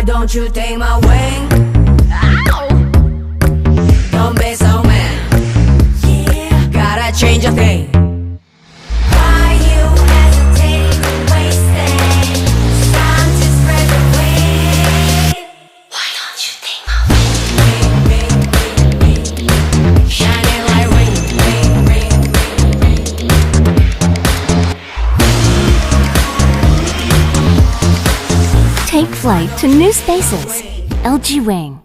Why don't you take my wing? Ow! Don't be so mad. Yeah. Gotta change a thing. Why you hesitating to waste it? Time to spread the wing. Why don't you take my wing? Shining like ring, ring, ring, ring, ring. Take flight to new spaces. LG Wing.